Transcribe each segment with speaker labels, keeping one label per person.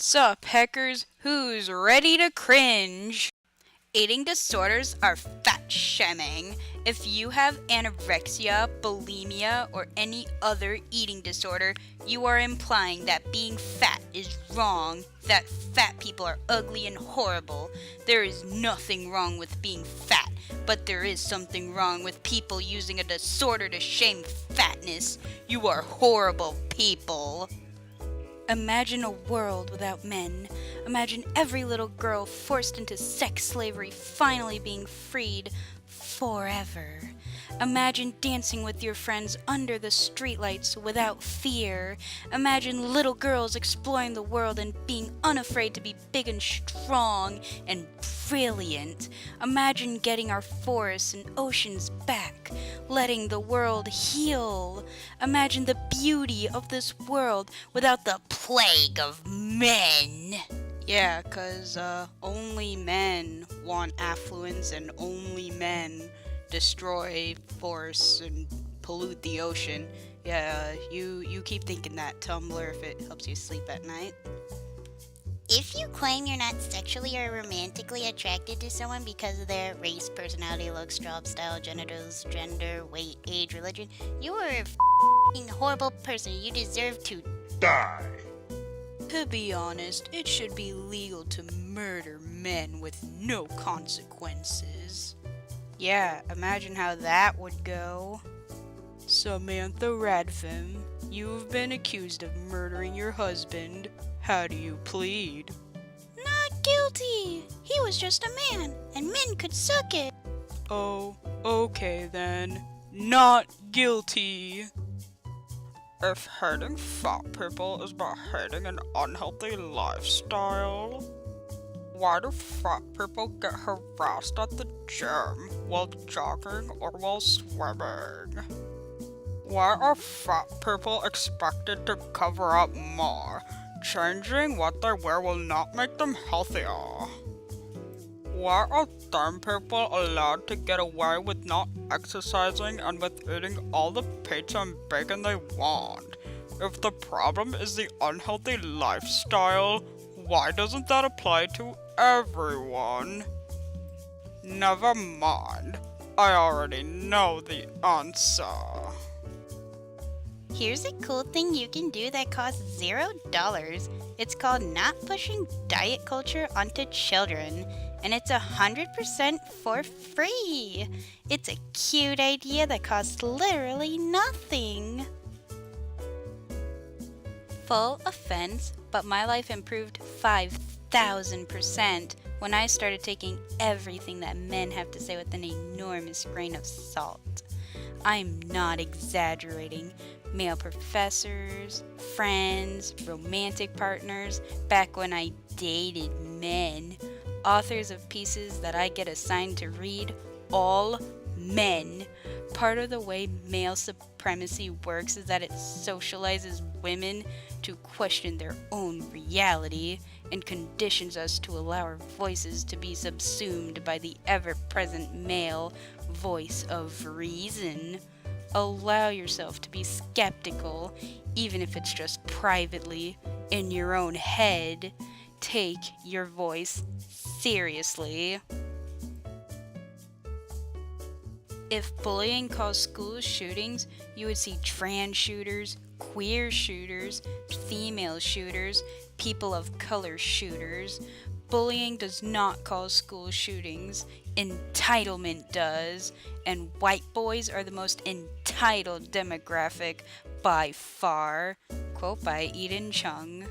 Speaker 1: Sup, heckers? Who's ready to cringe? Eating disorders are fat shaming. If you have anorexia, bulimia, or any other eating disorder, you are implying that being fat is wrong, that fat people are ugly and horrible. There is nothing wrong with being fat, but there is something wrong with people using a disorder to shame fatness. You are horrible people. Imagine a world without men. Imagine every little girl forced into sex slavery finally being freed forever. Imagine dancing with your friends under the streetlights without fear. Imagine little girls exploring the world and being unafraid to be big and strong and brilliant. Imagine getting our forests and oceans back, letting the world heal. Imagine the beauty of this world without the plague of men. Yeah, 'cause only men want affluence and only men destroy forests and pollute the ocean. Yeah, you keep thinking that, Tumblr, if it helps you sleep at night.
Speaker 2: If you claim you're not sexually or romantically attracted to someone because of their race, personality, looks, job, style, genitals, gender, weight, age, religion, you are a f***ing horrible person. You deserve to
Speaker 3: die.
Speaker 1: To be honest, it should be legal to murder men with no consequences. Yeah, imagine how that would go. Samantha Radfem, you've been accused of murdering your husband. How do you plead?
Speaker 2: Not guilty. He was just a man, and men could suck it.
Speaker 1: Oh, okay then. Not guilty. If hating fat people is about hating an unhealthy lifestyle, why do fat people get harassed at the gym while jogging or while swimming? Why are fat people expected to cover up more? Changing what they wear will not make them healthier. Why are thin people allowed to get away with not exercising and with eating all the pizza and bacon they want? If the problem is the unhealthy lifestyle, why doesn't that apply to everyone? Never mind. I already know the answer.
Speaker 2: Here's a cool thing you can do that costs $0. It's called not pushing diet culture onto children, and it's 100% for free. It's a cute idea that costs literally nothing. Full offense, but my life improved 5,000% when I started taking everything that men have to say with an enormous grain of salt. I'm not exaggerating. Male professors, friends, romantic partners, back when I dated men, authors of pieces that I get assigned to read, all men. Part of the way male supremacy works is that it socializes women to question their own reality and conditions us to allow our voices to be subsumed by the ever-present male voice of reason. Allow yourself to be skeptical, even if it's just privately, in your own head. Take your voice seriously. If bullying caused school shootings, you would see trans shooters, queer shooters, female shooters, people of color shooters. Bullying does not cause school shootings. Entitlement does, and white boys are the most entitled demographic by far. Quote by Eden Chung.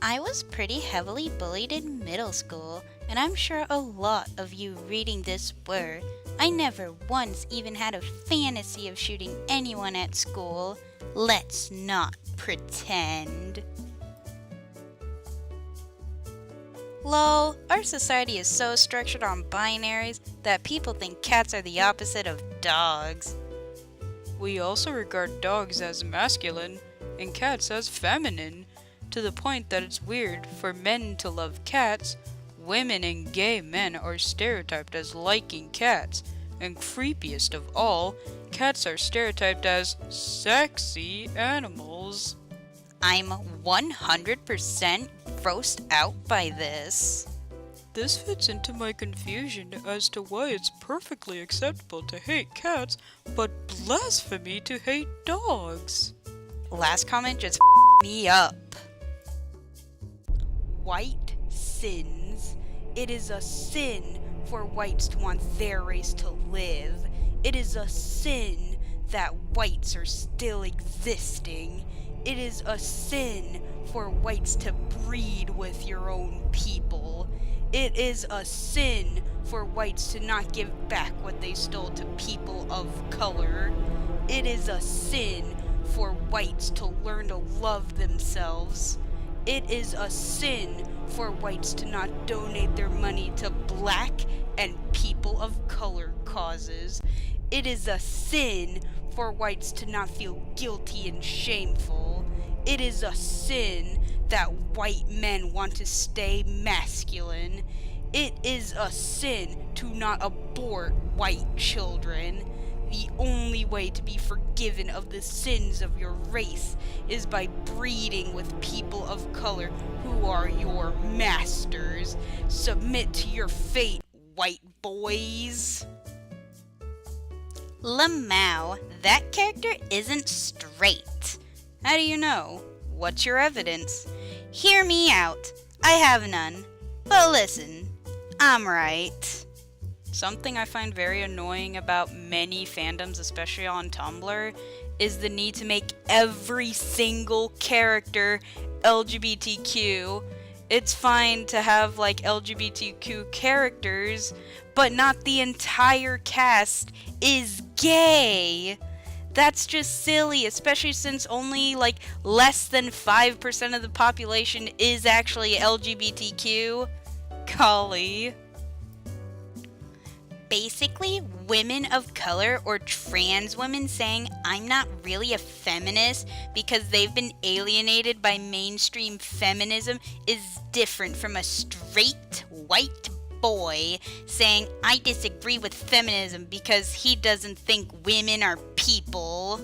Speaker 2: I was pretty heavily bullied in middle school, and I'm sure a lot of you reading this were. I never once even had a fantasy of shooting anyone at school. Let's not pretend.
Speaker 1: Lol, our society is so structured on binaries that people think cats are the opposite of dogs. We also regard dogs as masculine and cats as feminine, to the point that it's weird for men to love cats. Women and gay men are stereotyped as liking cats, and creepiest of all, cats are stereotyped as sexy animals.
Speaker 2: I'm 100% grossed out by this.
Speaker 3: This fits into my confusion as to why it's perfectly acceptable to hate cats, but blasphemy to hate dogs.
Speaker 2: Last comment just me up.
Speaker 1: White sins. It is a sin for whites to want their race to live. It is a sin that whites are still existing. It is a sin for whites to breed with your own people. It is a sin for whites to not give back what they stole to people of color. It is a sin for whites to learn to love themselves. It is a sin for whites to not donate their money to black and people of color causes. It is a sin for whites to not feel guilty and shameful. It is a sin that white men want to stay masculine. It is a sin to not abort white children. The only way to be forgiven of the sins of your race is by breeding with people of color who are your masters. Submit to your fate, white boys.
Speaker 2: Lamau, that character isn't straight. How do you know? What's your evidence? Hear me out. I have none. But listen, I'm right. Something I find very annoying about many fandoms, especially on Tumblr, is the need to make every single character LGBTQ. It's fine to have like LGBTQ characters, but not the entire cast is gay. That's just silly, especially since only like less than 5% of the population is actually LGBTQ. Golly. Basically, women of color or trans women saying I'm not really a feminist because they've been alienated by mainstream feminism is different from a straight white boy saying I disagree with feminism because he doesn't think women are people.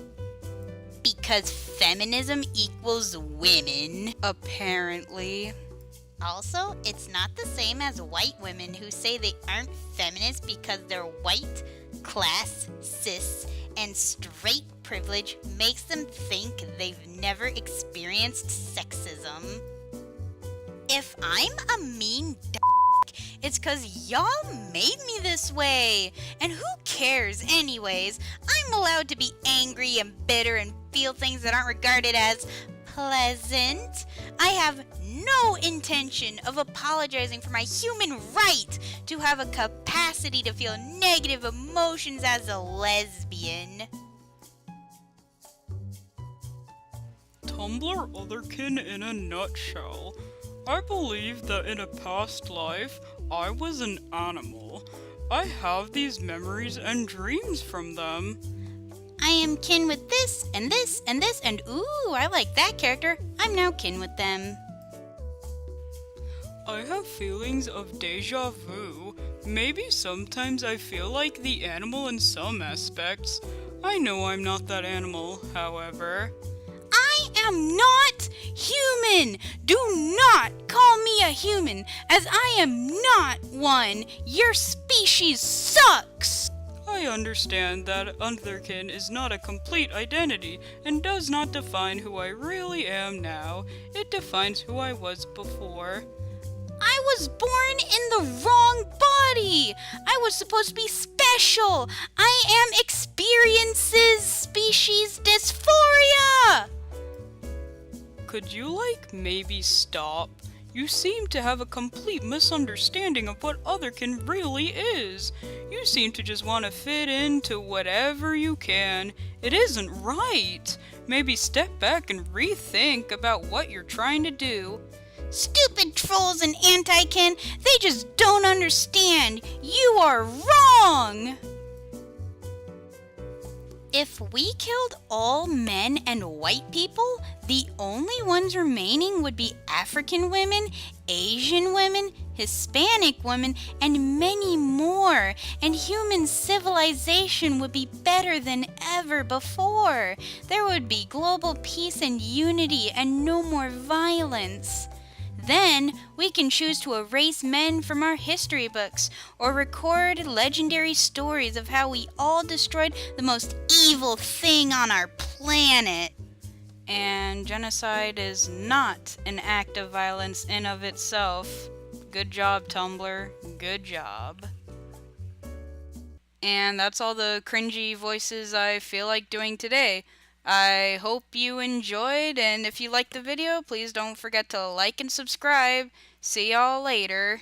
Speaker 2: Because feminism equals women, apparently. Also, it's not the same as white women who say they aren't feminist because their white, class, cis, and straight privilege makes them think they've never experienced sexism. If I'm a mean it's cause y'all made me this way. And who cares anyways? I'm allowed to be angry and bitter and feel things that aren't regarded as pleasant. I have no intention of apologizing for my human right to have a capacity to feel negative emotions as a lesbian.
Speaker 3: Tumblr Otherkin in a nutshell. I believe that in a past life, I was an animal. I have these memories and dreams from them.
Speaker 2: I am kin with this, and this, and this, and ooh, I like that character. I'm now kin with them.
Speaker 3: I have feelings of deja vu. Maybe sometimes I feel like the animal in some aspects. I know I'm not that animal, however.
Speaker 2: I am not human! Do not call me a human, as I am not one. Your species sucks!
Speaker 3: I understand that Otherkin is not a complete identity and does not define who I really am now. It defines who I was before.
Speaker 2: I was born in the wrong body! I was supposed to be special! I am experiences species dysphoria!
Speaker 3: Could you, maybe stop? You seem to have a complete misunderstanding of what Otherkin really is. You seem to just want to fit into whatever you can. It isn't right. Maybe step back and rethink about what you're trying to do.
Speaker 2: Stupid trolls and anti-kin, they just don't understand. You are wrong! If we killed all men and white people, the only ones remaining would be African women, Asian women, Hispanic women, and many more, and human civilization would be better than ever before. There would be global peace and unity and no more violence. Then we can choose to erase men from our history books or record legendary stories of how we all destroyed the most evil thing on our planet.
Speaker 1: And genocide is not an act of violence in of itself. Good job, Tumblr. Good job. And that's all the cringy voices I feel like doing today. I hope you enjoyed, and if you liked the video, please don't forget to like and subscribe. See y'all later.